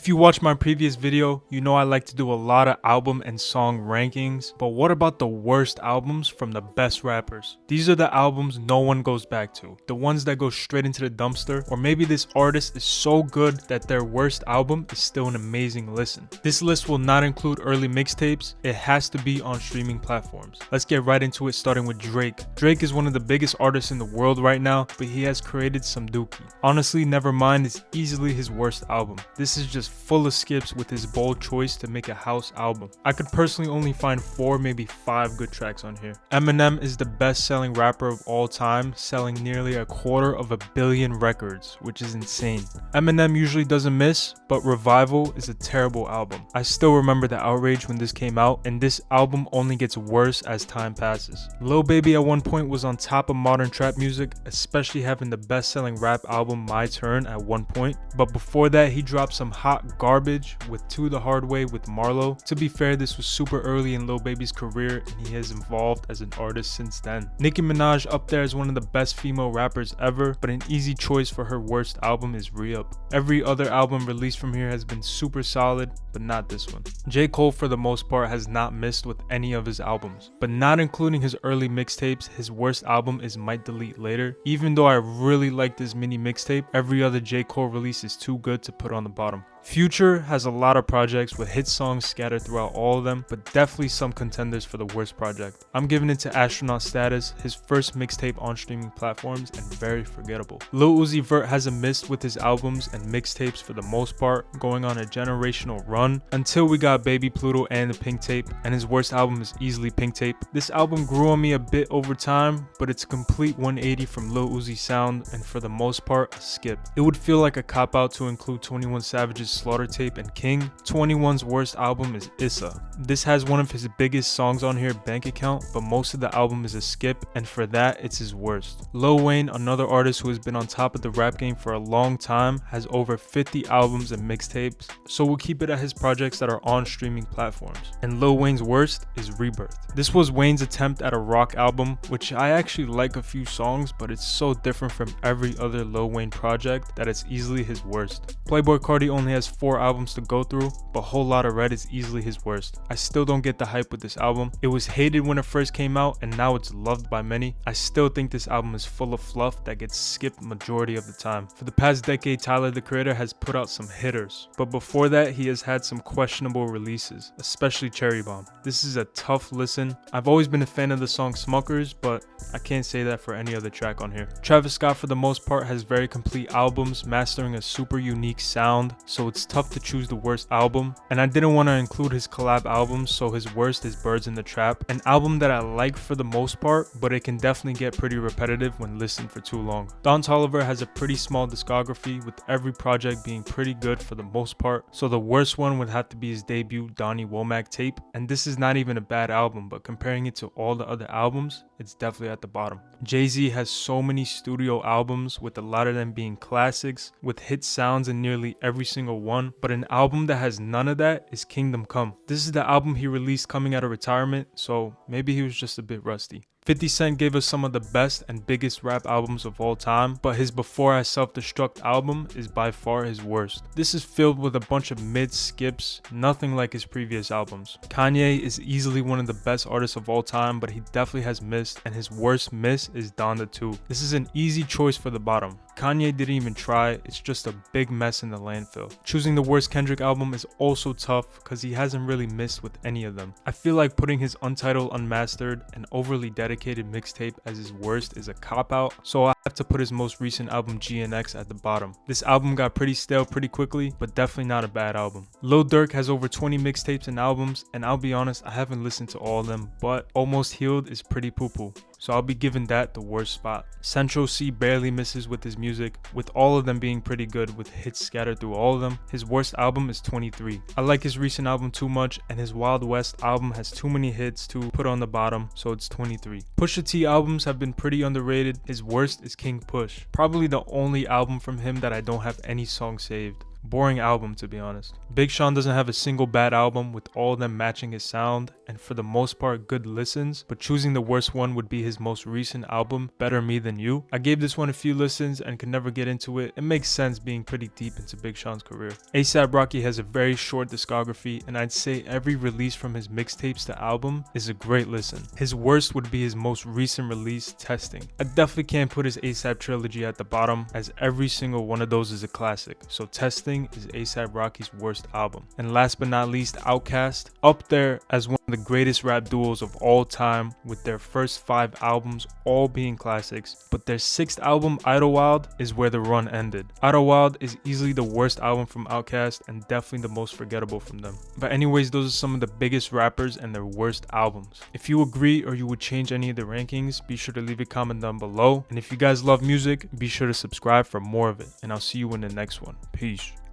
If you watched my previous video, you know I like to do a lot of album and song rankings, but what about the worst albums from the best rappers? These are the albums no one goes back to, the ones that go straight into the dumpster, or maybe this artist is so good that their worst album is still an amazing listen. This list will not include early mixtapes, it has to be on streaming platforms. Let's get right into it, starting with Drake. Drake is one of the biggest artists in the world right now, but he has created some dookie. Honestly, Nevermind is easily his worst album. This is just full of skips with his bold choice to make a house album. I could personally only find 4, maybe 5 good tracks on here. Eminem is the best selling rapper of all time, selling nearly 250 million records, which is insane. Eminem usually doesn't miss, but Revival is a terrible album. I still remember the outrage when this came out, and this album only gets worse as time passes. Lil Baby at one point was on top of modern trap music, especially having the best selling rap album My Turn at one point, but before that he dropped some hot garbage with To the Hard Way with Marlo. To be fair, this was super early in Lil Baby's career and he has evolved as an artist since then. Nicki Minaj up there as one of the best female rappers ever, but an easy choice for her worst album is Re-Up. Every other album released from here has been super solid, but not this one. JCole for the most part has not missed with any of his albums, but not including his early mixtapes, his worst album is Might Delete Later. Even though I really like this mini mixtape, every other JCole release is too good to put on the bottom. Future has a lot of projects with hit songs scattered throughout all of them, but definitely some contenders for the worst project. I'm giving it to Astronaut Status, his first mixtape on streaming platforms and very forgettable. Lil Uzi Vert hasn't missed with his albums and mixtapes for the most part, going on a generational run until we got Baby Pluto and the Pink Tape, and his worst album is easily Pink Tape. This album grew on me a bit over time, but it's a complete 180 from Lil Uzi's sound and for the most part a skip. It would feel like a cop-out to include 21 Savage's Slaughter Tape and King. 21's worst album is Issa. This has one of his biggest songs on here, Bank Account, but most of the album is a skip, and for that it's his worst. Lil Wayne, another artist who has been on top of the rap game for a long time, has over 50 albums and mixtapes, so we'll keep it at his projects that are on streaming platforms. And Lil Wayne's worst is Rebirth. This was Wayne's attempt at a rock album, which I actually like a few songs, but it's so different from every other Lil Wayne project that it's easily his worst. Playboi Carti only has 4 albums to go through, but Whole Lotta Red is easily his worst. I still don't get the hype with this album. It was hated when it first came out and now it's loved by many. I still think this album is full of fluff that gets skipped majority of the time. For the past decade, Tyler the Creator has put out some hitters, but before that he has had some questionable releases, especially Cherry Bomb. This is a tough listen. I've always been a fan of the song Smuckers, but I can't say that for any other track on here. Travis Scott for the most part has very complete albums, mastering a super unique sound, so it's tough to choose the worst album, and I didn't want to include his collab albums, so his worst is Birds in the Trap, an album that I like for the most part, but it can definitely get pretty repetitive when listened for too long. Don Toliver has a pretty small discography, with every project being pretty good for the most part, so the worst one would have to be his debut Donnie Womack tape, and this is not even a bad album, but comparing it to all the other albums, it's definitely at the bottom. Jay-Z has so many studio albums, with a lot of them being classics, with hit sounds in nearly every single one, but an album that has none of that is Kingdom Come. This is the album he released coming out of retirement, so maybe he was just a bit rusty. 50 Cent gave us some of the best and biggest rap albums of all time, but his Before I Self-Destruct album is by far his worst. This is filled with a bunch of mid skips, nothing like his previous albums. Kanye is easily one of the best artists of all time, but he definitely has missed, and his worst miss is Donda 2. This is an easy choice for the bottom. Kanye didn't even try, it's just a big mess in the landfill. Choosing the worst Kendrick album is also tough because he hasn't really missed with any of them. I feel like putting his Untitled Unmastered and overly dedicated mixtape as his worst is a cop-out, so I have to put his most recent album GNX at the bottom. This album got pretty stale pretty quickly, but definitely not a bad album. Lil Durk has over 20 mixtapes and albums, and I'll be honest, I haven't listened to all of them, but Almost Healed is pretty poo-poo, so I'll be giving that the worst spot. Central C barely misses with his music, with all of them being pretty good with hits scattered through all of them. His worst album is 23. I like his recent album too much, and his Wild West album has too many hits to put on the bottom, so it's 23. Pusha T albums have been pretty underrated. His worst is King Push, probably the only album from him that I don't have any songs saved. Boring album, to be honest. Big Sean doesn't have a single bad album, with all of them matching his sound, and for the most part good listens, but choosing the worst one would be his most recent album, Better Me Than You. I gave this one a few listens and could never get into it. It makes sense being pretty deep into Big Sean's career. A$AP Rocky has a very short discography, and I'd say every release from his mixtapes to album is a great listen. His worst would be his most recent release, Testing. I definitely can't put his A$AP trilogy at the bottom, as every single one of those is a classic, so Testing is A$AP Rocky's worst album. And last but not least, Outkast, up there as one of the greatest rap duos of all time, with their first 5 albums all being classics, but their 6th album, Idlewild, is where the run ended. Idlewild is easily the worst album from Outkast and definitely the most forgettable from them. But anyways, those are some of the biggest rappers and their worst albums. If you agree or you would change any of the rankings, be sure to leave a comment down below. And if you guys love music, be sure to subscribe for more of it. And I'll see you in the next one. Peace.